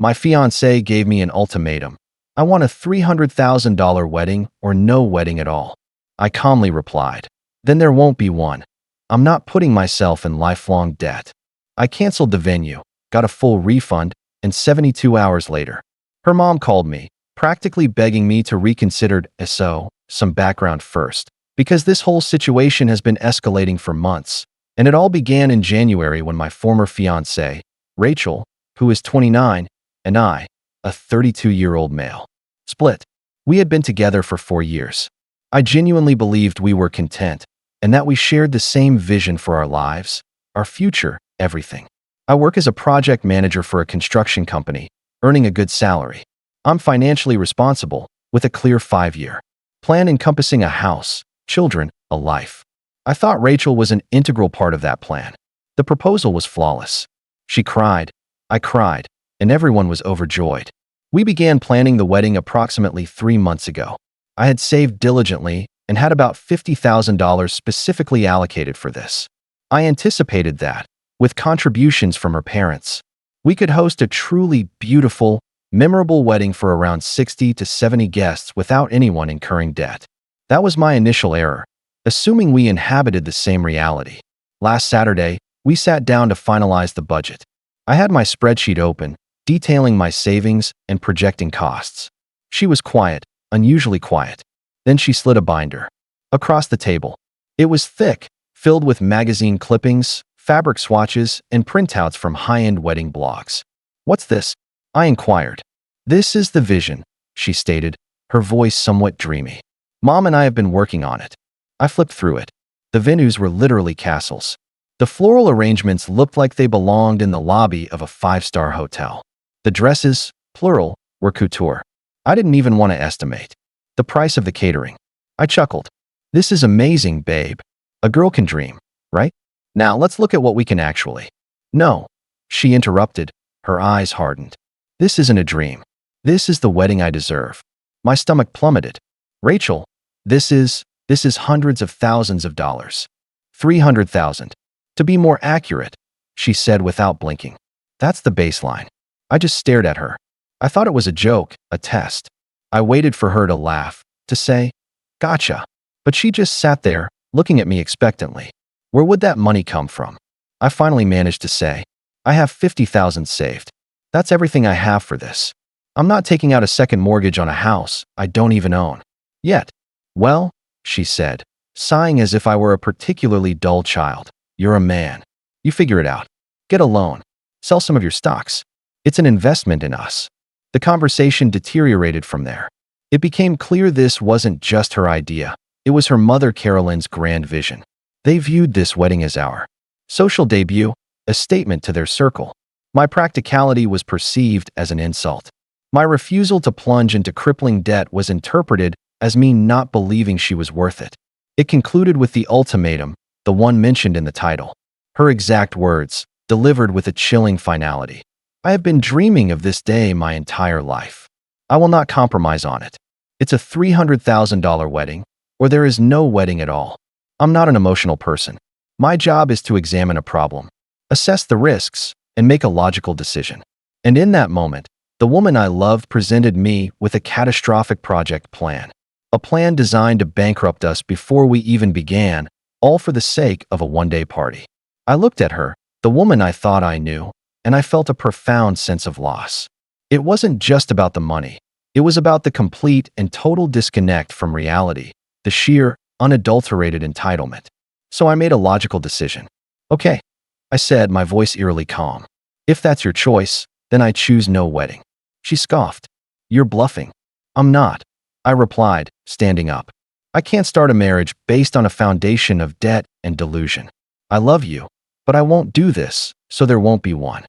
My fiancée gave me an ultimatum. I want a $300,000 wedding or no wedding at all. I calmly replied. Then there won't be one. I'm not putting myself in lifelong debt. I canceled the venue, got a full refund, and 72 hours later, her mom called me, practically begging me to reconsider. Some background first, because this whole situation has been escalating for months, and it all began in January when my former fiancée, Rachel, who is 29, and I, a 32-year-old male, split. We had been together for 4 years. I genuinely believed we were content, and that we shared the same vision for our lives, our future, everything. I work as a project manager for a construction company, earning a good salary. I'm financially responsible, with a clear 5-year plan encompassing a house, children, a life. I thought Rachel was an integral part of that plan. The proposal was flawless. She cried, I cried, and everyone was overjoyed. We began planning the wedding approximately 3 months ago. I had saved diligently and had about $50,000 specifically allocated for this. I anticipated that, with contributions from her parents, we could host a truly beautiful, memorable wedding for around 60 to 70 guests without anyone incurring debt. That was my initial error, assuming we inhabited the same reality. Last Saturday, we sat down to finalize the budget. I had my spreadsheet open, detailing my savings and projecting costs. She was quiet, unusually quiet. Then she slid a binder across the table. It was thick, filled with magazine clippings, fabric swatches, and printouts from high-end wedding blogs. What's this? I inquired. This is the vision, she stated, her voice somewhat dreamy. Mom and I have been working on it. I flipped through it. The venues were literally castles. The floral arrangements looked like they belonged in the lobby of a 5-star hotel. The dresses, plural, were couture. I didn't even want to estimate the price of the catering. I chuckled. This is amazing, babe. A girl can dream, right? Now let's look at what we can actually. No, she interrupted, her eyes hardened. This isn't a dream. This is the wedding I deserve. My stomach plummeted. Rachel, this is hundreds of thousands of dollars. 300,000. To be more accurate, she said without blinking. That's the baseline. I just stared at her. I thought it was a joke, a test. I waited for her to laugh, to say, gotcha. But she just sat there, looking at me expectantly. Where would that money come from? I finally managed to say, I have 50,000 saved. That's everything I have for this. I'm not taking out a second mortgage on a house I don't even own. Yet. Well, she said, sighing as if I were a particularly dull child. You're a man. You figure it out. Get a loan. Sell some of your stocks. It's an investment in us. The conversation deteriorated from there. It became clear this wasn't just her idea. It was her mother Carolyn's grand vision. They viewed this wedding as our social debut, a statement to their circle. My practicality was perceived as an insult. My refusal to plunge into crippling debt was interpreted as me not believing she was worth it. It concluded with the ultimatum, the one mentioned in the title. Her exact words, delivered with a chilling finality. I have been dreaming of this day my entire life. I will not compromise on it. It's a $300,000 wedding, or there is no wedding at all. I'm not an emotional person. My job is to examine a problem, assess the risks, and make a logical decision. And in that moment, the woman I loved presented me with a catastrophic project plan. A plan designed to bankrupt us before we even began, all for the sake of a one-day party. I looked at her, the woman I thought I knew, and I felt a profound sense of loss. It wasn't just about the money. It was about the complete and total disconnect from reality, the sheer, unadulterated entitlement. So I made a logical decision. Okay, I said, my voice eerily calm. If that's your choice, then I choose no wedding. She scoffed. You're bluffing. I'm not. I replied, standing up. I can't start a marriage based on a foundation of debt and delusion. I love you, but I won't do this, so there won't be one.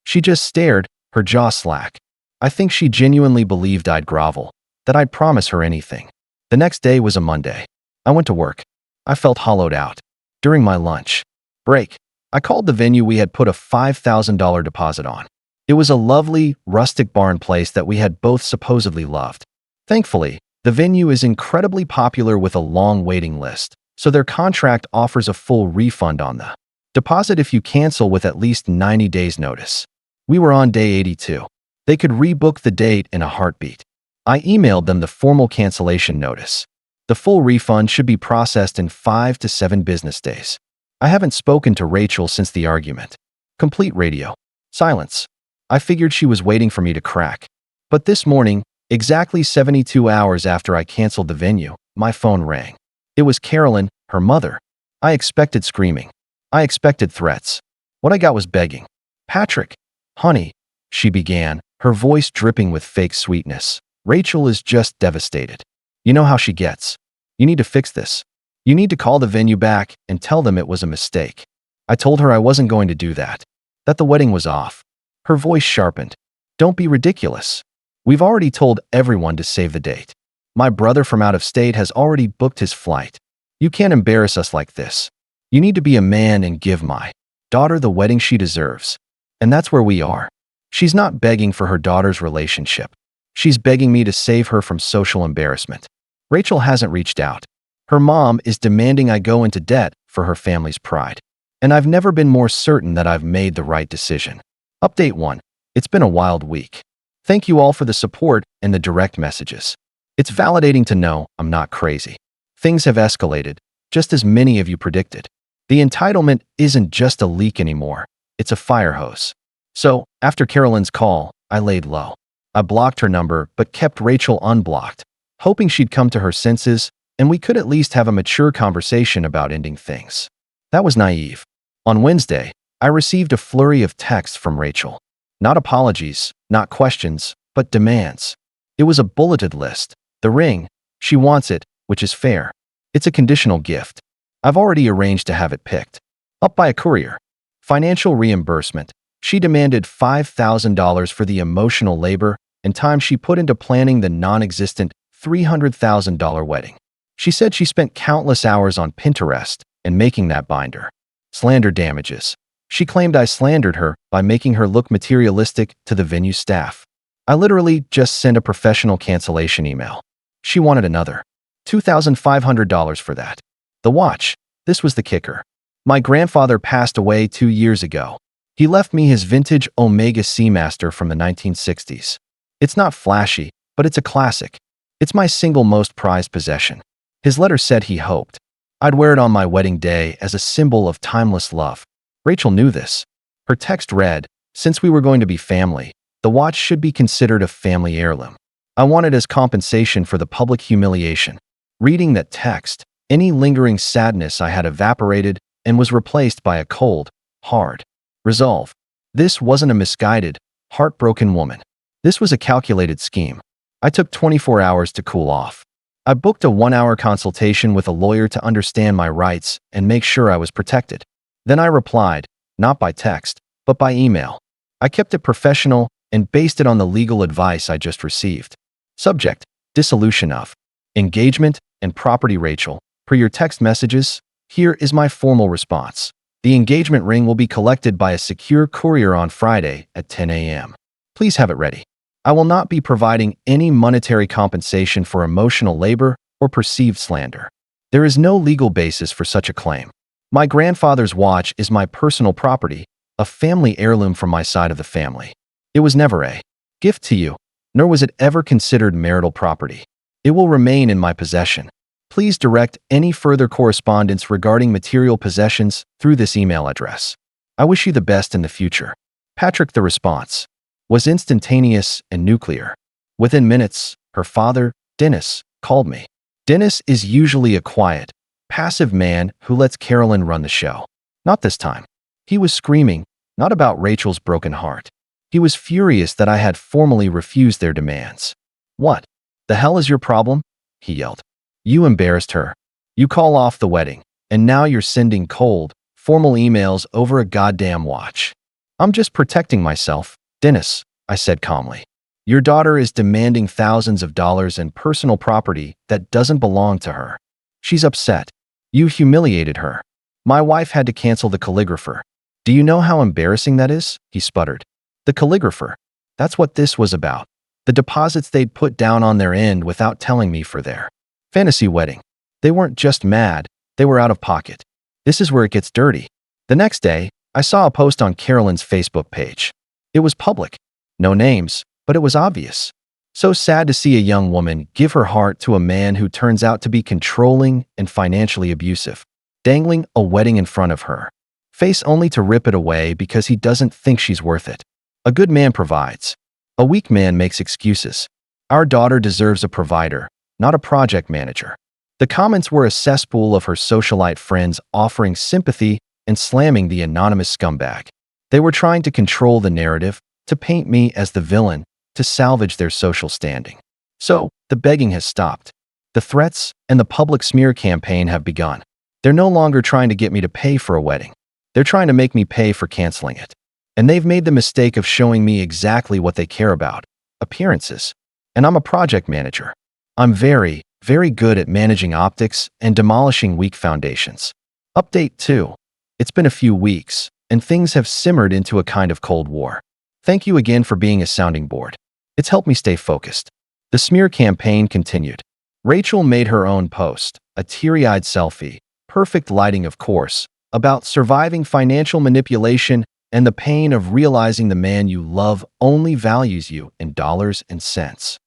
She just stared, her jaw slack. I think she genuinely believed I'd grovel, that I'd promise her anything. The next day was a Monday. I went to work. I felt hollowed out. During my lunch break, I called the venue we had put a $5,000 deposit on. It was a lovely, rustic barn place that we had both supposedly loved. Thankfully, the venue is incredibly popular with a long waiting list, so their contract offers a full refund on the deposit if you cancel with at least 90 days notice. We were on day 82. They could rebook the date in a heartbeat. I emailed them the formal cancellation notice. The full refund should be processed in 5 to 7 business days. I haven't spoken to Rachel since the argument. Complete radio. Silence. I figured she was waiting for me to crack. But this morning, exactly 72 hours after I canceled the venue, my phone rang. It was Carolyn, her mother. I expected screaming. I expected threats. What I got was begging. "Patrick, honey," she began, her voice dripping with fake sweetness. "Rachel is just devastated. You know how she gets. You need to fix this. You need to call the venue back and tell them it was a mistake." I told her I wasn't going to do that, that the wedding was off. Her voice sharpened. "Don't be ridiculous. We've already told everyone to save the date. My brother from out of state has already booked his flight. You can't embarrass us like this. You need to be a man and give my daughter the wedding she deserves." And that's where we are. She's not begging for her daughter's relationship. She's begging me to save her from social embarrassment. Rachel hasn't reached out. Her mom is demanding I go into debt for her family's pride. And I've never been more certain that I've made the right decision. Update 1. It's been a wild week. Thank you all for the support and the direct messages. It's validating to know I'm not crazy. Things have escalated, just as many of you predicted. The entitlement isn't just a leak anymore. It's a fire hose. So, after Carolyn's call, I laid low. I blocked her number but kept Rachel unblocked, hoping she'd come to her senses and we could at least have a mature conversation about ending things. That was naive. On Wednesday, I received a flurry of texts from Rachel. Not apologies, not questions, but demands. It was a bulleted list. The ring, she wants it, which is fair. It's a conditional gift. I've already arranged to have it picked up by a courier. Financial reimbursement. She demanded $5,000 for the emotional labor and time she put into planning the non-existent $300,000 wedding. She said she spent countless hours on Pinterest and making that binder. Slander damages. She claimed I slandered her by making her look materialistic to the venue staff. I literally just sent a professional cancellation email. She wanted another $2,500 for that. The watch. This was the kicker. My grandfather passed away 2 years ago. He left me his vintage Omega Seamaster from the 1960s. It's not flashy, but it's a classic. It's my single most prized possession. His letter said he hoped I'd wear it on my wedding day as a symbol of timeless love. Rachel knew this. Her text read, "Since we were going to be family, the watch should be considered a family heirloom. I want it as compensation for the public humiliation." Reading that text, any lingering sadness I had evaporated and was replaced by a cold, hard resolve. This wasn't a misguided, heartbroken woman. This was a calculated scheme. I took 24 hours to cool off. I booked a 1-hour consultation with a lawyer to understand my rights and make sure I was protected. Then I replied, not by text, but by email. I kept it professional and based it on the legal advice I just received. Subject: dissolution of engagement and property. Rachel, per your text messages, here is my formal response. The engagement ring will be collected by a secure courier on Friday at 10 a.m. Please have it ready. I will not be providing any monetary compensation for emotional labor or perceived slander. There is no legal basis for such a claim. My grandfather's watch is my personal property, a family heirloom from my side of the family. It was never a gift to you, nor was it ever considered marital property. It will remain in my possession. Please direct any further correspondence regarding material possessions through this email address. I wish you the best in the future. Patrick. The response was instantaneous and nuclear. Within minutes, her father, Dennis, called me. Dennis is usually a quiet, passive man who lets Carolyn run the show. Not this time. He was screaming, not about Rachel's broken heart. He was furious that I had formally refused their demands. "What the hell is your problem?" he yelled. "You embarrassed her. You call off the wedding, and now you're sending cold, formal emails over a goddamn watch." "I'm just protecting myself, Dennis," I said calmly. "Your daughter is demanding thousands of dollars in personal property that doesn't belong to her. She's upset. You humiliated her. My wife had to cancel the calligrapher. Do you know how embarrassing that is?" he sputtered. The calligrapher. That's what this was about. The deposits they'd put down on their end without telling me for their fantasy wedding. They weren't just mad, they were out of pocket. This is where it gets dirty. The next day, I saw a post on Carolyn's Facebook page. It was public. No names, but it was obvious. So sad to see a young woman give her heart to a man who turns out to be controlling and financially abusive, dangling a wedding in front of her, face only to rip it away because he doesn't think she's worth it. A good man provides. A weak man makes excuses. Our daughter deserves a provider, not a project manager. The comments were a cesspool of her socialite friends offering sympathy and slamming the anonymous scumbag. They were trying to control the narrative, to paint me as the villain, to salvage their social standing. So, the begging has stopped. The threats and the public smear campaign have begun. They're no longer trying to get me to pay for a wedding. They're trying to make me pay for canceling it. And they've made the mistake of showing me exactly what they care about: appearances. And I'm a project manager. I'm very, very good at managing optics and demolishing weak foundations. Update 2. It's been a few weeks, and things have simmered into a kind of Cold War. Thank you again for being a sounding board. It's helped me stay focused. The smear campaign continued. Rachel made her own post, a teary-eyed selfie, perfect lighting of course, about surviving financial manipulation and the pain of realizing the man you love only values you in dollars and cents.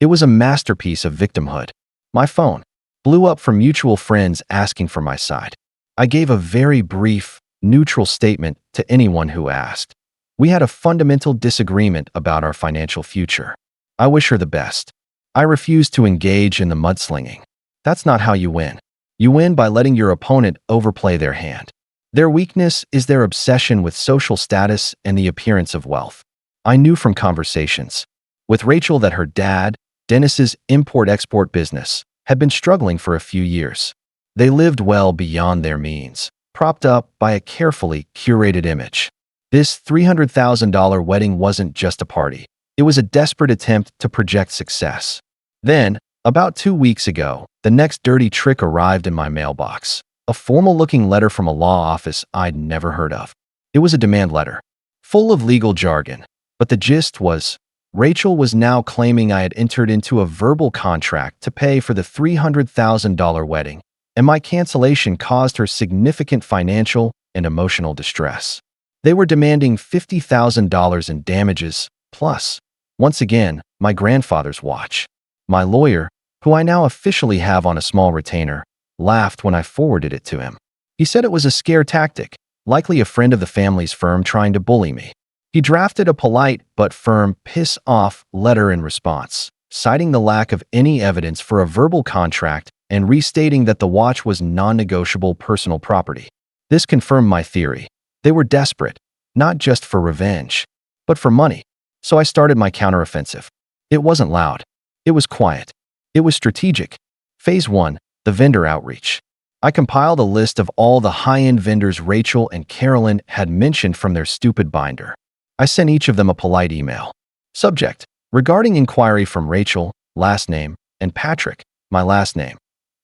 It was a masterpiece of victimhood. My phone blew up from mutual friends asking for my side. I gave a very brief, neutral statement to anyone who asked. We had a fundamental disagreement about our financial future. I wish her the best. I refuse to engage in the mudslinging. That's not how you win. You win by letting your opponent overplay their hand. Their weakness is their obsession with social status and the appearance of wealth. I knew from conversations with Rachel that her dad, Dennis's import-export business, had been struggling for a few years. They lived well beyond their means, propped up by a carefully curated image. This $300,000 wedding wasn't just a party. It was a desperate attempt to project success. Then, about 2 weeks ago, the next dirty trick arrived in my mailbox. A formal-looking letter from a law office I'd never heard of. It was a demand letter, full of legal jargon, but the gist was, Rachel was now claiming I had entered into a verbal contract to pay for the $300,000 wedding, and my cancellation caused her significant financial and emotional distress. They were demanding $50,000 in damages, plus, once again, my grandfather's watch. My lawyer, who I now officially have on a small retainer, laughed when I forwarded it to him. He said it was a scare tactic, likely a friend of the family's firm trying to bully me. He drafted a polite but firm piss-off letter in response, citing the lack of any evidence for a verbal contract and restating that the watch was non-negotiable personal property. This confirmed my theory. They were desperate, not just for revenge, but for money. So I started my counteroffensive. It wasn't loud. It was quiet. It was strategic. Phase 1. The vendor outreach. I compiled a list of all the high-end vendors Rachel and Carolyn had mentioned from their stupid binder. I sent each of them a polite email. Subject: regarding inquiry from Rachel, last name, and Patrick, my last name.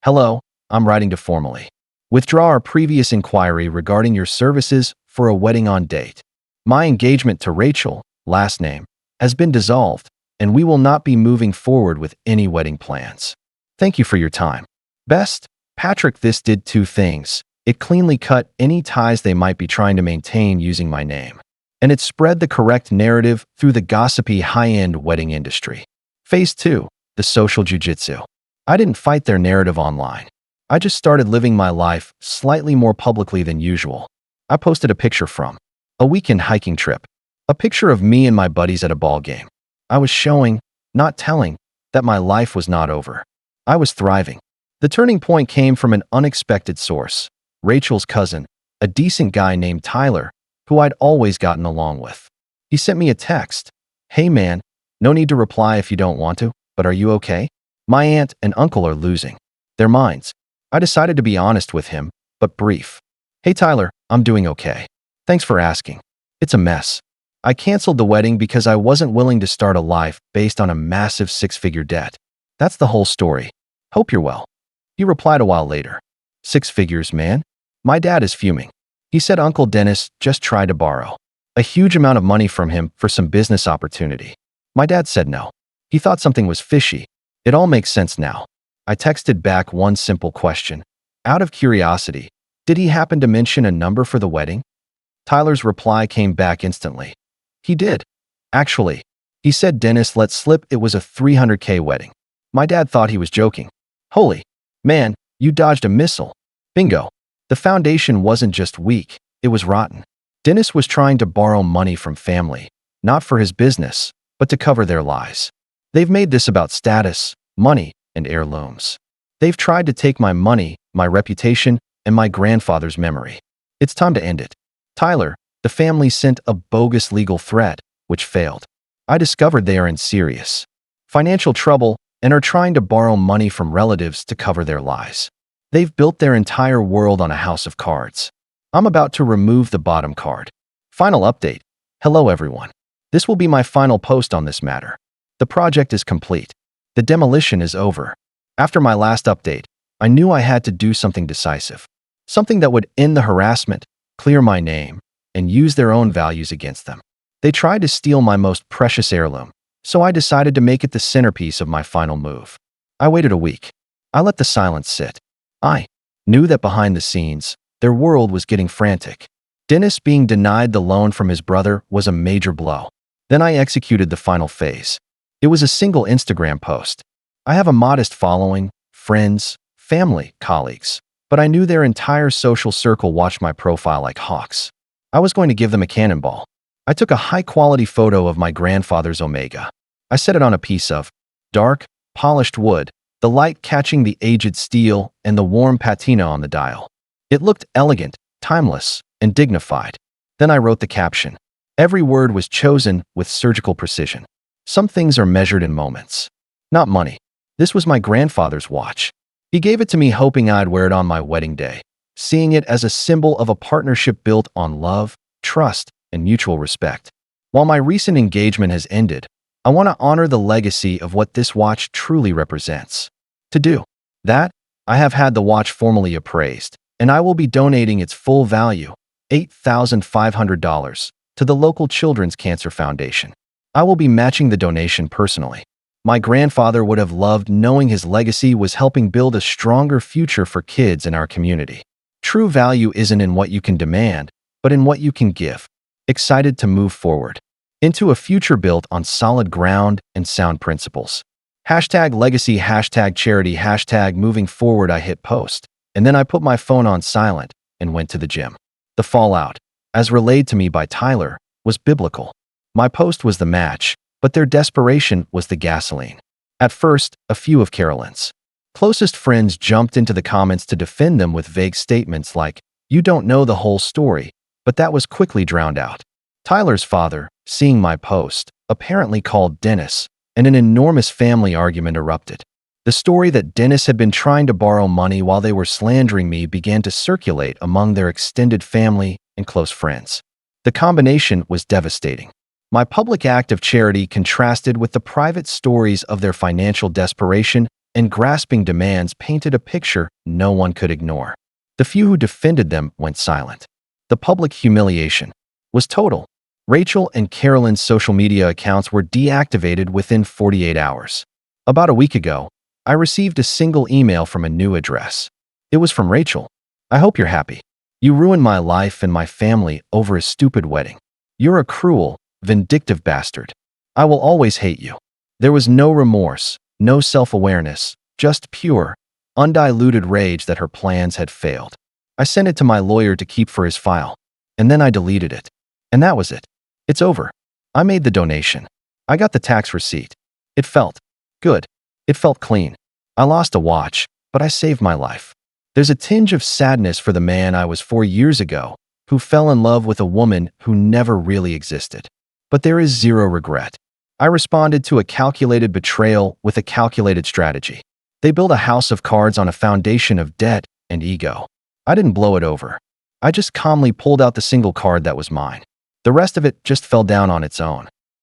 Hello, I'm writing to formally withdraw our previous inquiry regarding your services for a wedding on date. My engagement to Rachel, last name, has been dissolved, and we will not be moving forward with any wedding plans. Thank you for your time. Best, Patrick. This did 2 things. It cleanly cut any ties they might be trying to maintain using my name, and it spread the correct narrative through the gossipy high-end wedding industry. Phase 2. The social jiu-jitsu. I didn't fight their narrative online. I just started living my life slightly more publicly than usual. I posted a picture from a weekend hiking trip. A picture of me and my buddies at a ball game. I was showing, not telling, that my life was not over. I was thriving. The turning point came from an unexpected source. Rachel's cousin, a decent guy named Tyler, who I'd always gotten along with. He sent me a text. Hey man, no need to reply if you don't want to, but are you okay? My aunt and uncle are losing their minds. I decided to be honest with him, but brief. Hey Tyler, I'm doing okay. Thanks for asking. It's a mess. I canceled the wedding because I wasn't willing to start a life based on a massive 6-figure debt. That's the whole story. Hope you're well. He replied a while later. 6 figures, man? My dad is fuming. He said Uncle Dennis just tried to borrow a huge amount of money from him for some business opportunity. My dad said no. He thought something was fishy. It all makes sense now. I texted back one simple question. Out of curiosity, did he happen to mention a number for the wedding? Tyler's reply came back instantly. He did. Actually, He said Dennis let slip it was a 300K wedding. My dad thought he was joking. Holy man, you dodged a missile. Bingo. The foundation wasn't just weak, it was rotten. Dennis was trying to borrow money from family, not for his business, but to cover their lies. They've made this about status, money, and heirlooms. They've tried to take my money, my reputation, and my grandfather's memory. It's time to end it. Tyler, the family sent a bogus legal threat, which failed. I discovered they are in serious financial trouble and are trying to borrow money from relatives to cover their lies. They've built their entire world on a house of cards. I'm about to remove the bottom card. Final update. Hello everyone. This will be my final post on this matter. The project is complete. The demolition is over. After my last update, I knew I had to do something decisive. Something that would end the harassment, clear my name, and use their own values against them. They tried to steal my most precious heirloom, so I decided to make it the centerpiece of my final move. I waited a week. I let the silence sit. I knew that behind the scenes, their world was getting frantic. Dennis being denied the loan from his brother was a major blow. Then I executed the final phase. It was a single Instagram post. I have a modest following, friends, family, colleagues, but I knew their entire social circle watched my profile like hawks. I was going to give them a cannonball. I took a high-quality photo of my grandfather's Omega. I set it on a piece of dark, polished wood, the light catching the aged steel and the warm patina on the dial. It looked elegant, timeless, and dignified. Then I wrote the caption. Every word was chosen with surgical precision. Some things are measured in moments, not money. This was my grandfather's watch. He gave it to me hoping I'd wear it on my wedding day, seeing it as a symbol of a partnership built on love, trust, and mutual respect. While my recent engagement has ended, I want to honor the legacy of what this watch truly represents. To do that, I have had the watch formally appraised, and I will be donating its full value, $8,500, to the local Children's Cancer Foundation. I will be matching the donation personally. My grandfather would have loved knowing his legacy was helping build a stronger future for kids in our community. True value isn't in what you can demand, but in what you can give. Excited to move forward into a future built on solid ground and sound principles. #legacy, #charity, #moving forward. I hit post, and then I put my phone on silent and went to the gym. The fallout, as relayed to me by Tyler, was biblical. My post was the match, but their desperation was the gasoline. At first, a few of Carolyn's closest friends jumped into the comments to defend them with vague statements like, "You don't know the whole story," but that was quickly drowned out. Tyler's father, seeing my post, apparently called Dennis, and an enormous family argument erupted. The story that Dennis had been trying to borrow money while they were slandering me began to circulate among their extended family and close friends. The combination was devastating. My public act of charity contrasted with the private stories of their financial desperation and grasping demands painted a picture no one could ignore. The few who defended them went silent. The public humiliation was total. Rachel and Carolyn's social media accounts were deactivated within 48 hours. About a week ago, I received a single email from a new address. It was from Rachel. "I hope you're happy. You ruined my life and my family over a stupid wedding. You're a cruel, vindictive bastard. I will always hate you." There was no remorse, no self-awareness, just pure, undiluted rage that her plans had failed. I sent it to my lawyer to keep for his file, and then I deleted it. And that was it. It's over. I made the donation. I got the tax receipt. It felt good. It felt clean. I lost a watch, but I saved my life. There's a tinge of sadness for the man I was 4 years ago, who fell in love with a woman who never really existed. But there is zero regret. I responded to a calculated betrayal with a calculated strategy. They built a house of cards on a foundation of debt and ego. I didn't blow it over. I just calmly pulled out the single card that was mine. The rest of it just fell down on its own.